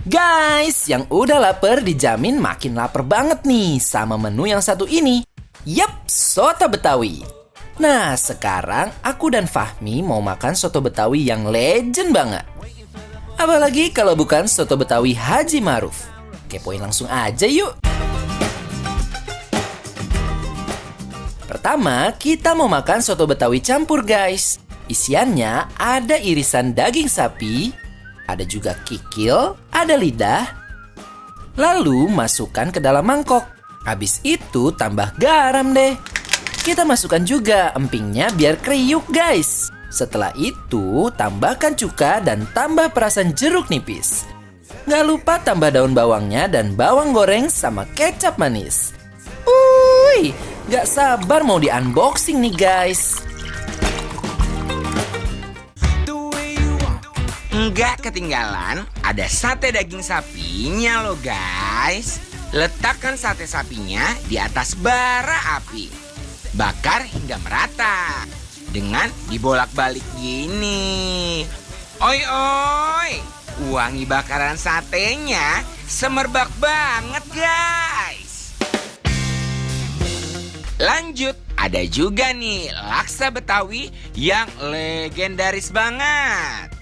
Guys, yang udah lapar dijamin makin lapar banget nih sama menu yang satu ini. Yap, soto Betawi. Nah, sekarang aku dan Fahmi mau makan soto Betawi yang legend banget. Apalagi kalau bukan soto Betawi Haji Ma'ruf. Kepoin langsung aja yuk. Pertama, kita mau makan soto Betawi campur guys. Isiannya ada irisan daging sapi, ada juga kikil, ada lidah. Lalu masukkan ke dalam mangkok. Habis itu tambah garam deh. Kita masukkan juga empingnya biar kriuk guys. Setelah itu tambahkan cuka dan tambah perasan jeruk nipis. Gak lupa tambah daun bawangnya dan bawang goreng sama kecap manis. Wuih, gak sabar mau di unboxing nih guys. Nggak ketinggalan, ada sate daging sapinya loh guys. Letakkan sate sapinya di atas bara api. Bakar hingga merata. Dengan dibolak-balik gini. Oi oi, wangi bakaran satenya semerbak banget guys. Lanjut, ada juga nih laksa Betawi yang legendaris banget.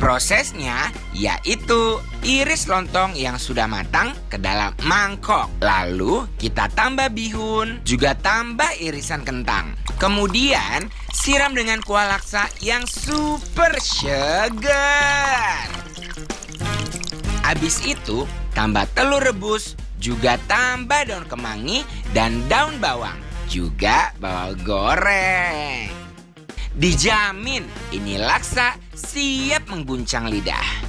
Prosesnya yaitu iris lontong yang sudah matang ke dalam mangkok. Lalu kita tambah bihun, juga tambah irisan kentang. Kemudian siram dengan kuah laksa yang super segar. Habis itu tambah telur rebus, juga tambah daun kemangi dan daun bawang. Juga bawang goreng. Dijamin ini laksa siap mengguncang lidah.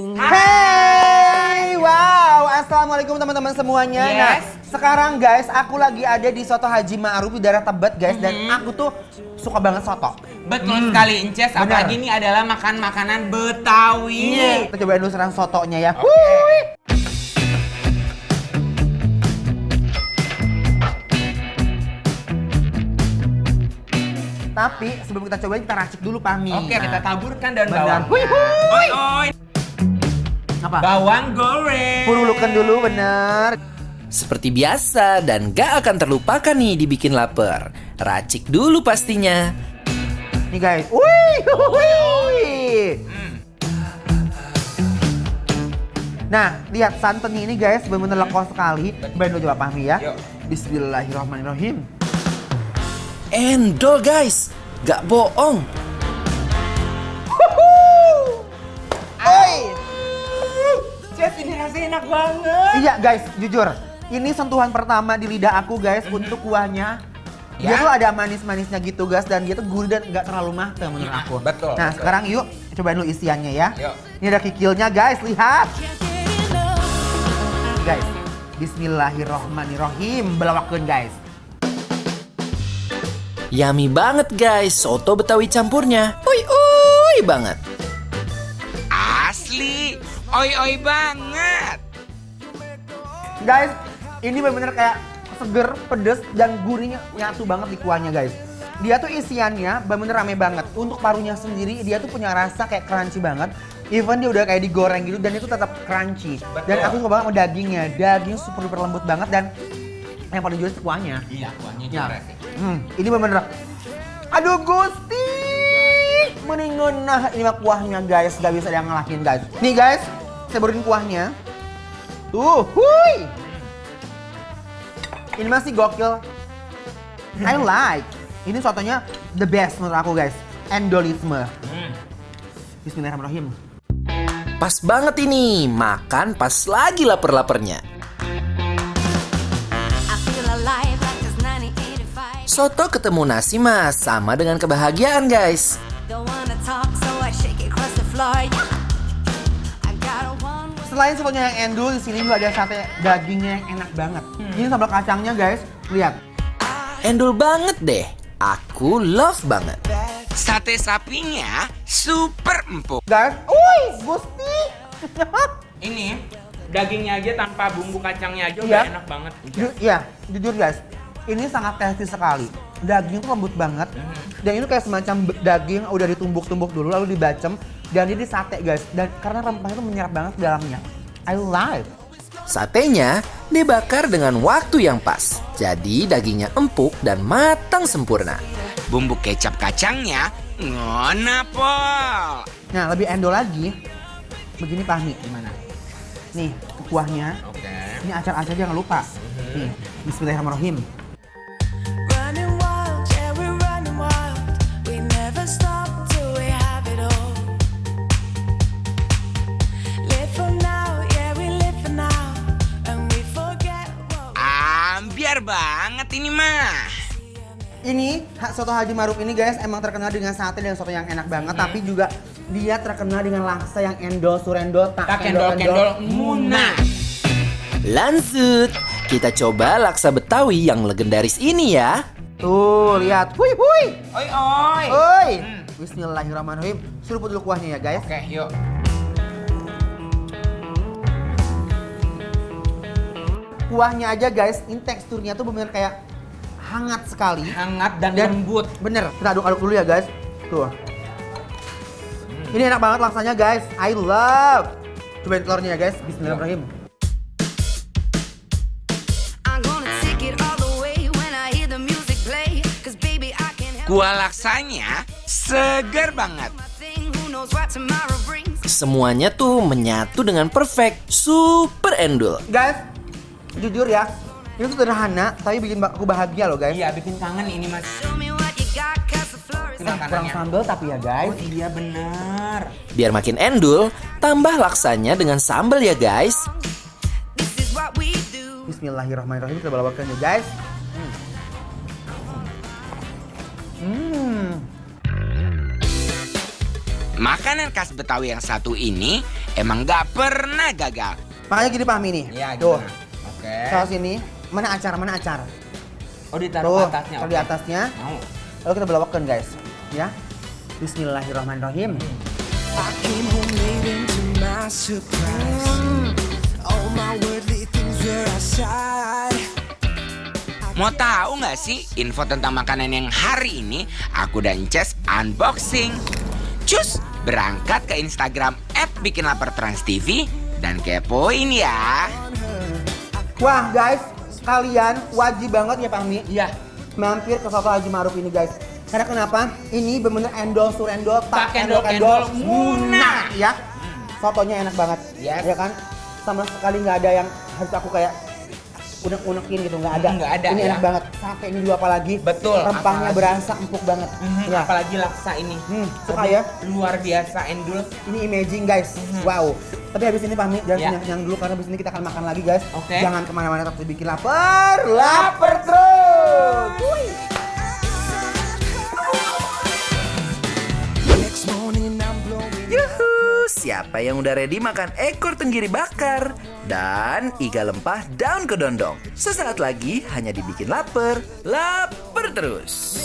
Hey, wow, assalamualaikum teman-teman semuanya. Yes. Nah, sekarang guys, aku lagi ada di soto Haji Ma'ruf di daerah Tebet guys, dan aku tuh suka banget soto. Betul sekali, Inces. Benar. Apalagi ini adalah makanan Betawi. Kita cobain dulu sekarang sotonya ya. Oke. Tapi sebelum kita cobain kita racik dulu Pami. Oke, kita taburkan daun Benar. bawang. Oi, oi. Apa? Bawang goreng. Purulukan dulu, bener. Seperti biasa dan gak akan terlupakan nih dibikin lapar. Racik dulu pastinya. Nih guys. Wih, wih. Nah, lihat santannya ini guys, benar-benar lekor sekali. Cobain dulu coba Pami ya. Yuk. Bismillahirrahmanirrahim. Endol guys, gak bohong. Oi. Ces, ini rasanya enak banget. Iya guys, jujur. Ini sentuhan pertama di lidah aku guys untuk kuahnya. Dia Ya. tuh ada manis-manisnya gitu guys, dan dia tuh gurih dan nggak terlalu matang menurut aku. betul, Nah betul. sekarang yuk cobain dulu isiannya ya. Yuk. Ini ada kikilnya guys, lihat. Guys, bismillahirrahmanirrahim. Belawakeun guys. Yummy banget guys, soto Betawi campurnya. Oi banget. Asli, oi banget. Guys, ini bener-bener kayak seger, pedes, dan gurihnya nyatu banget di kuahnya guys. Dia tuh isiannya bener-bener rame banget. Untuk parunya sendiri dia tuh punya rasa kayak crunchy banget. Even dia udah kayak digoreng gitu dan itu tetap crunchy. Dan aku suka banget sama dagingnya. Daging super duper lembut banget dan yang paling jual itu kuahnya. Iya, kuahnya Ya. juga sih. Ini bener-bener. Aduh Gusti. Mendingan nah ini mah kuahnya guys. Gak bisa ada yang ngalahin guys. Nih guys, saya baruin kuahnya. Tuh, hui. Ini masih gokil. I like. Ini sotonya the best menurut aku guys. Endolisme. Bismillahirrahmanirrahim. Pas banget ini, makan pas lagi lapar-laparnya. Soto ketemu nasi mas, sama dengan kebahagiaan guys. Selain sotonya yang endul, di sini juga ada sate dagingnya yang enak banget. Ini sambal kacangnya guys, lihat. Endul banget deh, aku love banget. Sate sapinya super empuk. Guys, wih, Gusti. Ini dagingnya aja tanpa bumbu kacangnya aja Iya. udah enak banget. Iya, jujur guys, ini sangat tasty sekali. Daging tuh lembut banget. Dan itu kayak semacam daging udah ditumbuk-tumbuk dulu lalu dibacem dan ini sate guys. Dan karena rempahnya tuh menyerap banget ke dalamnya. I like. Satenya dibakar dengan waktu yang pas. Jadi dagingnya empuk dan matang sempurna. Bumbu kecap kacangnya ngona pol. Nah, lebih endol lagi. Begini Fahmi. Gimana? Nih, kuahnya. Oke. Ini acar-acar jangan lupa. Nih, bismillahirrahmanirrahim. Running wild, yeah, we're running wild. We never stop till we have it all. Live for now, yeah, we live for now. And we forget what Biar banget ini mah. Ini soto Haji Maruf ini guys emang terkenal dengan sate dan soto yang enak banget, tapi juga dia terkenal dengan laksa yang endol surendol tak Kendol muna. Lanjut, kita coba laksa Betawi yang legendaris ini ya. Tuh, lihat. Hui. Oi oi. Oi. Bismillahirrahmanirrahim. Seruput dulu kuahnya ya guys. Oke, yuk. Kuahnya aja guys, ini teksturnya tuh bener kayak hangat sekali. Hangat dan lembut. Bener, kita aduk-aduk dulu ya guys. Tuh. Ini enak banget laksanya guys. I love. Cobain telurnya ya guys. Bismillahirrahmanirrahim. I'm gonna take it all the way when I hear the music play. 'Cause baby, I can't help Kuah laksanya segar banget. my thing. Who knows what tomorrow brings? Semuanya tuh menyatu dengan perfect, super endul. Guys, jujur ya, ini tuh sederhana tapi bikin aku bahagia loh guys. Iya, bikin kangen ini Mas. Show me what you got, 'cause the floor is Kurang makanannya. sambal tapi ya guys. Oh iya benar. Biar makin endul, tambah laksanya dengan sambal ya guys. This is what we do. Bismillahirrahmanirrahim. Kita bawakan ya guys. Makanan khas Betawi yang satu ini emang gak pernah gagal. Makanya gini Fahmi nih. Iya, Tuh, gimana? Oke. saus ini. Mana acar? Mana acar? Oh, ditaruh Tuh, atasnya. taruh di oke. atasnya. Mau. Lalu kita bawakan guys. Ya. Bismillahirrahmanirrahim. I came home late and to my surprise, all my worldly things were outside. Mau tahu nggak sih info tentang makanan yang hari ini aku dan Ces unboxing? Cus, berangkat ke Instagram @bikinlaperTransTV dan kepoin ya. Wah guys, kalian wajib banget ya Fahmi Iya. mampir ke soto Haji Maruf ini guys. Karena kenapa? Ini bener-bener endol surendol tak Tak endol-endol muna. ya. Sotonya enak banget. Yes. Ya kan? Sama sekali nggak ada yang harus aku kayak unek-unekin gitu, nggak ada. Nggak ada, Ini ya. enak banget. Sate ini juga apalagi. Betul, Rempahnya apalagi. berasa empuk banget. Ya. Apalagi laksa ini. Suka Aduh, ya? Luar biasa endul. Ini imaging guys. Wow. Tapi habis ini Fahmi jangan Ya. kenyang dulu karena habis ini kita akan makan lagi guys. Oke. Jangan kemana-mana, tetap bikin lapar. Lapar terus. Wuih. Next morning I'm blowing. Yuhu, siapa yang udah ready makan ekor tenggiri bakar dan iga lempah daun kedondong? Sesaat lagi hanya dibikin lapar terus.